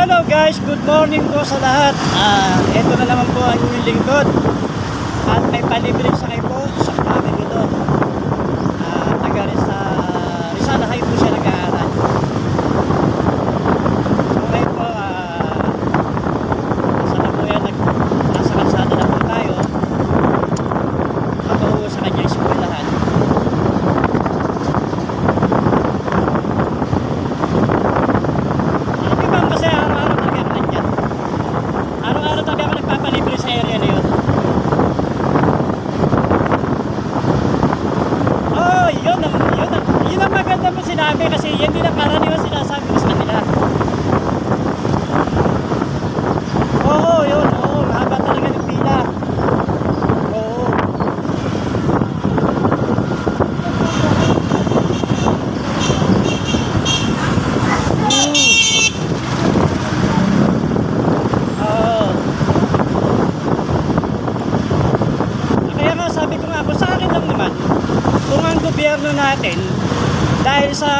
Hello guys, good morning po sa lahat. Ito na naman po ang inyong lingkod. At may palibre sakay po sa akin ito. Taga Rizal High po siya nag-aaral. So ngayon po, nasa na po yan, nasa kalsada na po tayo. Patungo sa kanya eskwelahan. Sinabi kasi yan din ang karaniwan sinasabi ko sa kanila. Oo, yun. Oo, mahaba talaga ng pila. Oo. Oo. Kaya nga sabi ko nga po, sa akin lang naman, kung ang gobyerno natin dahil sa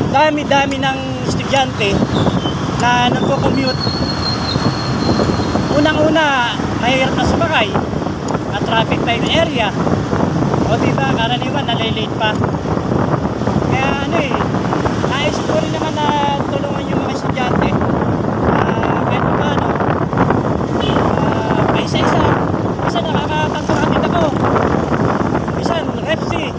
dami-dami ng estudyante na nagko-commute, unang-una mahirap na sumakay at traffic pa yung area, o diba karaniwan nalilate pa. Kaya nais ko rin naman na tulungan yung mga estudyante kahit paano, isa-isa. Isa nakakapagpakatid ako, isa Repsi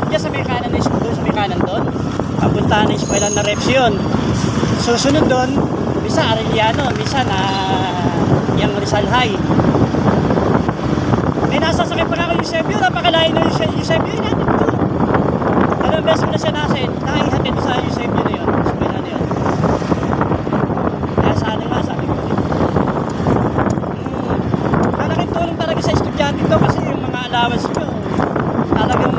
diyan sa may kanan na school, sa may kanan doon, papuntahan ng eskwela na Reps yun. Susunod doon, misa Arellano, misa na yung Rizal High. May nasasakay pa nga ako Eusebio, napakalayo na Eusebio, inatin ko. Dalawang beses ko na siya naihatid sa Eusebio na yun, eskwela na yun. Kaya sana nga, sabi ko rin. Malaking tulong talaga sa estudyante to kasi yung mga allowance nyo, talagang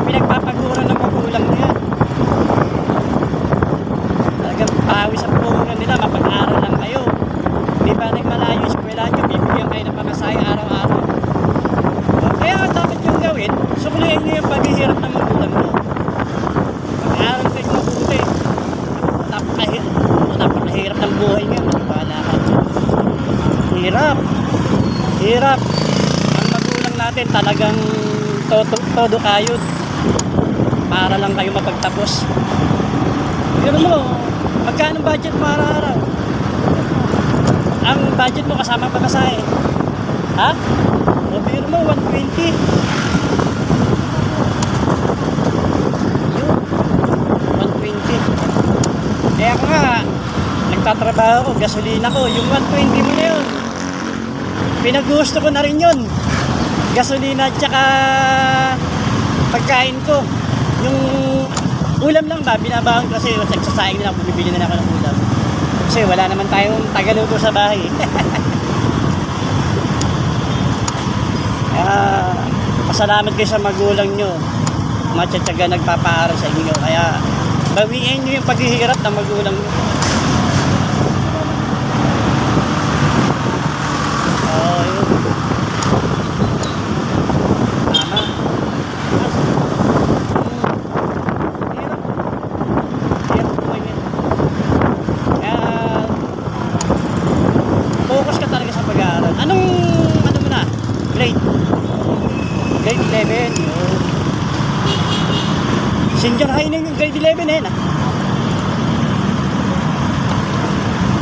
pinagpapagura ng magulang niya. Talagang pawi sa puhunan nila, mapag-aral lang kayo. Di ba nagmalayo yung eskwela nyo, bibigyan kayo ng pamasahe araw-araw. Kaya dapat yung gawin, suklihan nyo yung paghihirap ng magulang nyo. Pag-aral kayo mabuti. Napakahirap ng buhay nyo, maniwala ka. Hirap. Ang magulang natin talagang todo kayod para lang kayo mapagtapos. Pero mo, magkano budget mo araw-araw? Ang budget mo kasama pamasahe. Ha? O biro mo, 120. Yun, 120. Kaya ako nga, nagtatrabaho ko, gasolina ko, yung 120 mo na yun. Pinagusto ko na rin yun. Gasolina at saka pagkain ko. Yung ulam lang ba, binabaon ko kasi nagsasaing na lang, bumibili na ako ng ulam. Kasi wala naman tayong tagaluto sa bahay. Pasalamat kayo sa magulang nyo. Matsatsaga nagpapaaral sa inyo. Kaya bawiin nyo yung paghihirap ng magulang nyo. Yun. Grade 11. Senior high na yung grade 11 na.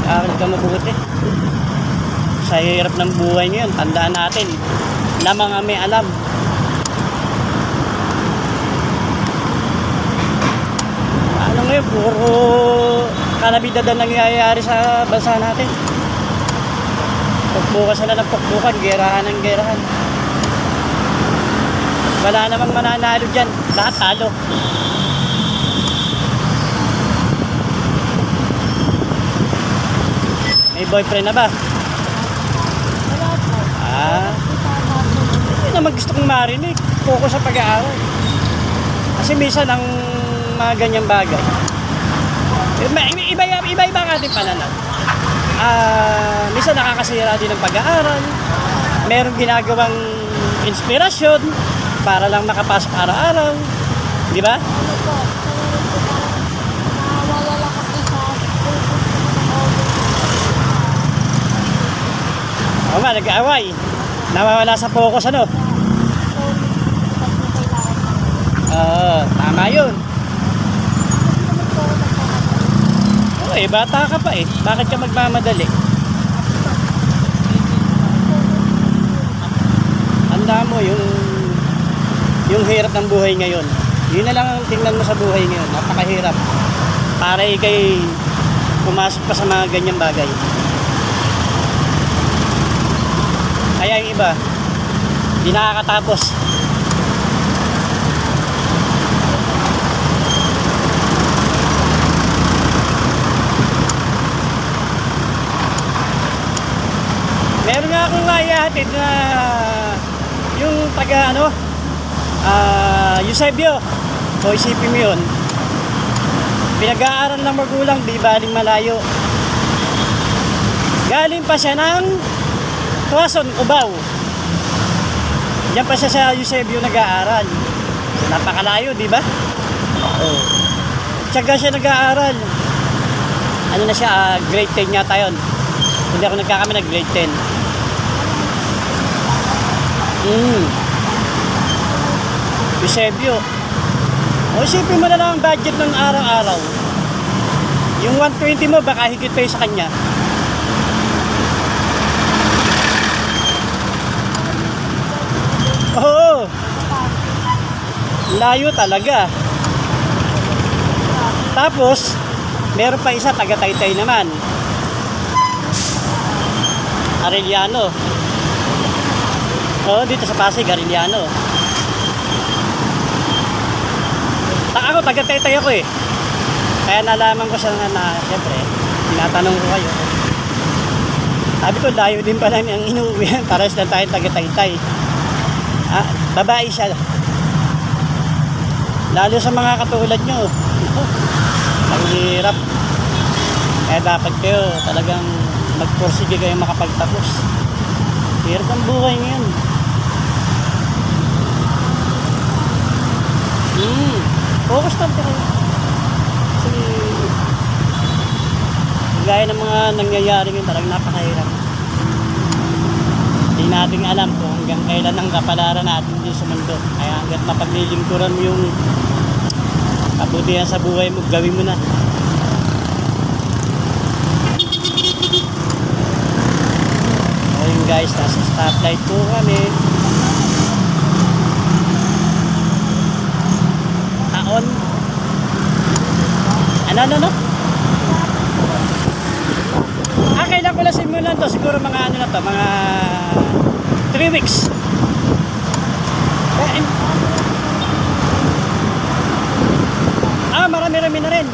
Aral ka mabuti. Sa hirap ng buhay ngayon, tandaan natin na mga may alam. Ano ngayon, puro kalabidad ang nangyayari sa bansa natin. Pagbukas na ng pagbukan, gerahan ng gerahan. Wala namang mananalo dyan. Lahat talo. May boyfriend na ba? Wala po. Hindi naman gusto kong marinig. Focus sa pag-aaral. Kasi minsan ang mga ganyang bagay, iba-iba ang ating pananaw. Minsan nakakasira din ng pag-aaral. Merong ginagawang inspirasyon para lang makapasok araw-araw. Di ba? Ano po? Nawawala kasi sa school. Oo nga, nag-aaway. Nawawala sa focus, ano? Oo, tama yun. Oo, bata ka pa eh. Bakit ka magmamadali? Tanda mo yung hirap ng buhay ngayon. Yun na lang ang tingnan mo sa buhay ngayon. Napakahirap. Para ikay pumasok pa sa mga ganyang bagay. Kaya yung iba, di nakakatapos. Meron nga akong naihatid na yung taga Eusebio. O isipin mo yun. Pinag-aaral ng magulang, di baling malayo. Galing pa siya ng Tuason, Cubao. Diyan pa siya sa Eusebio nag-aaral. Napakalayo, di ba? Oo. Tiyaga siya nag-aaral. Ano na siya, grade 10 yata yun. Hindi ako nagkakamali, grade 10. Eusebio. O isipin mo na lang ang budget ng araw-araw. Yung 120 mo, baka higit pa yun sa kanya. Oo. Layo talaga. Tapos, meron pa isa, taga-Taytay naman. Arellano. Oo, dito sa Pasig, Arellano. Ako, taga-Taytay ako eh. Kaya nalaman ko siya na siyempre, tinatanong ko kayo. Sabi ko, layo din pala ang inuwihan. Pares lang tayo taga-Taytay. Babae siya. Lalo sa mga katulad nyo. Ang hirap. Kaya dapat kayo talagang magpursige kayo makapagtapos. Hirap ang buhay ngayon. Focus lang kayo. Kasi gaya ng mga nangyayari ngayon, talagang napakahirap. Hindi natin alam kung hanggang kailan ang kapalaran natin dito sa mundo. Kaya hanggat mapaglilingkuran mo yung kabutihan sa buhay mo, gawin mo na. Ayun guys, nasa stoplight po kami. Taon. Ano? Kailan ko lang simulan to? Siguro mga ano na to, mga 3 weeks. Marami-rami na rin.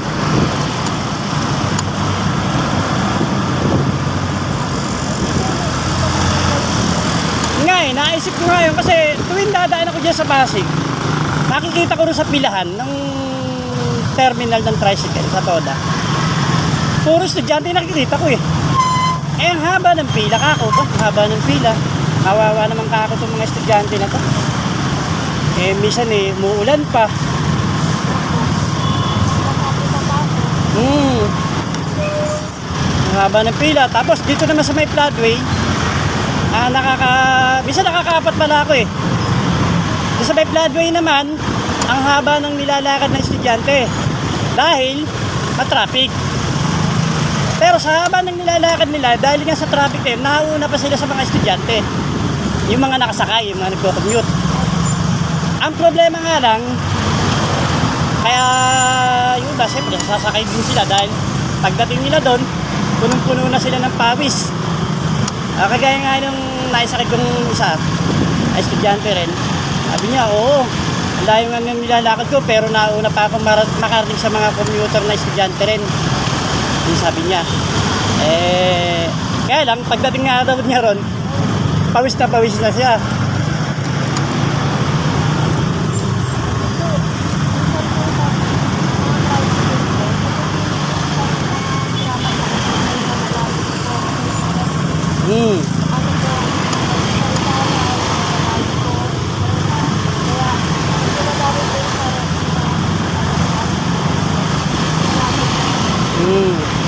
Nga naisip ko nga yun kasi tuwing dadaan ako dyan sa Pasig, nakikita ko rin sa pilahan ng terminal ng tricycle sa Toda. Puro estudyante nakikita ko eh. Ang haba ng pila ka ako ba? Haba ng pila. Kawawa naman ka ako itong mga estudyante na to. Minsan umuulan pa. Ang haba ng pila. Tapos dito naman sa may floodway, minsan nakakaapat pala ako eh. Dito sa may floodway naman, ang haba ng nilalakad ng estudyante. Dahil ma-traffic. Pero sa haba ng nilalakad nila, dahil nga sa traffic na yun, nauna pa sila sa mga estudyante. Yung mga nakasakay, yung mga nagko-commute. Ang problema nga lang, kaya yung iba, siyempre, sasakay din sila dahil pagdating nila doon, punong-puno na sila ng pawis. Kagaya nga nung naisakay kong isa, estudyante rin, sabi niya, oo, ang layo nga ng nilalakad ko, pero nauna pa ako makarating sa mga commuter na estudyante rin. Yung sabi niya. Kaya lang, pagdating nga daw niya ron, pawis na siya.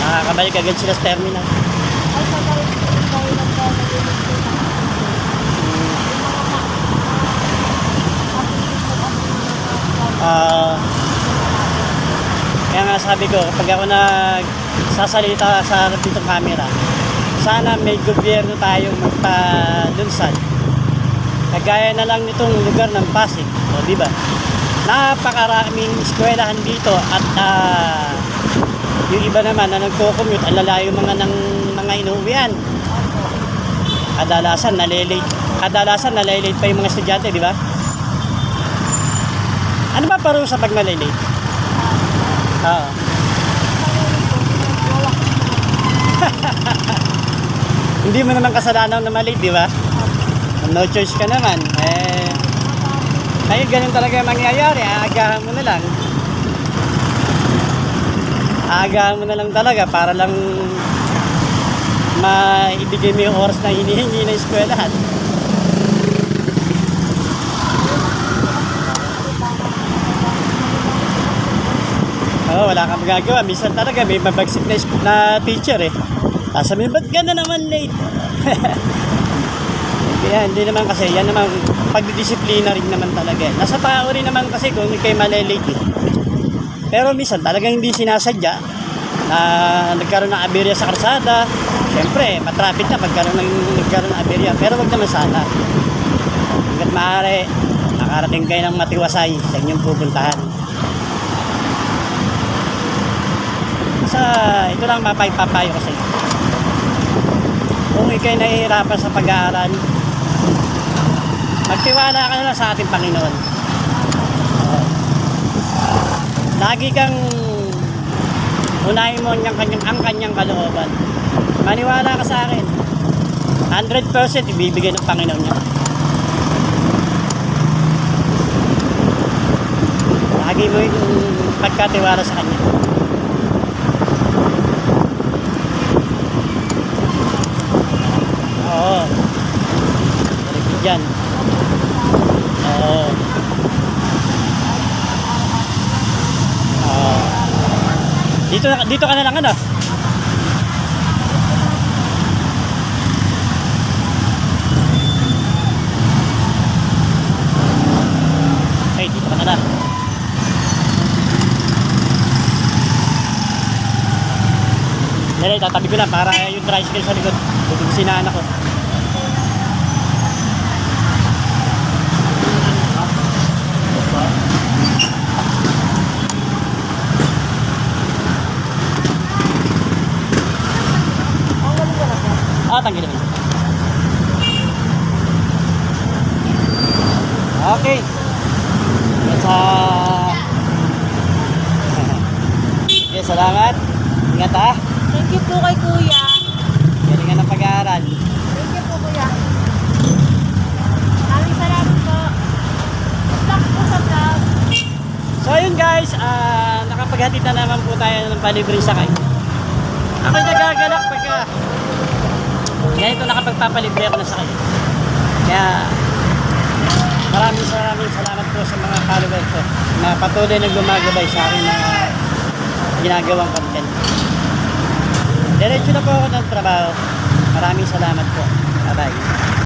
Nakakabalik agad sila sa terminal. Ay, pagkalit lang tayo ng Kaya nga sabi ko, pag ako nagsasalita sa harap ditong camera, sana may gobyerno tayong magpalunsad. Kagaya na lang nitong lugar ng Pasig, o di ba? Napakaraming eskwelahan dito at yung iba naman na nagko-commute, ang lalayo mga inuwian. Kadalasan nalilate pa yung mga estudyante, di ba? Ano ba parusa pag nalilate? Oo. Hindi mo naman kasalanan na malate, di ba? No choice ka naman. Ngayon ganun talaga yung mangyayari. Aagahan mo na lang. Aagahan mo na lang talaga para lang maibigay mo yung oras na hinihingi ng eskwelahan. Wala kang magagawa. Minsan talaga may mabagsik na teacher eh. Sabi mo, ba't ka na naman late? Kaya hindi naman kasi, yan naman pagdidisiplina rin naman talaga. Nasa tao rin naman kasi kung kayo malilate eh. Pero minsan talaga hindi sinasadya na nagkaroon ng aberya sa karsada. Siyempre, matraffic na nagkaroon ng aberya. Pero wag naman sana. Hanggat maaari, nakarating kayo ng matiwasay sa inyong pupuntahan. Ito lang papayo ko sa inyo. Kung ikay nahihirapan sa pag-aaral, magtiwala ka na lang sa ating Panginoon. Lagi kang unahin mo ang kanyang kalooban. Maniwala ka sa akin. 100% ibibigay ng Panginoon niya. Lagi mo yung pagkatiwala sa kanya. Oo. Balik dyan. Oo. Dito ka na lang ano? Okay, dito ka na lang. Dali, tatabi ko lang para yung tricycle sa likod. Bubusin na anak ko. Tanggalin mo. Okay. Okay, salamat. Ingat ha. Thank you po kay Kuya. Galingan ng pag-aaral. Thank you po, Kuya. Maraming salamat po. Stop po sa vlog. So ayun guys, nakapaghatid na naman po tayo ng palibreng sakay. Ako'y nagagalak pagka ganito nakapagpapalibre ako na sakay. Kaya maraming salamat po sa mga followers ko na patuloy na gumagabay sa akin mga ginagawang content. Diretso na po ako ng trabaho. Maraming salamat po. Bye-bye.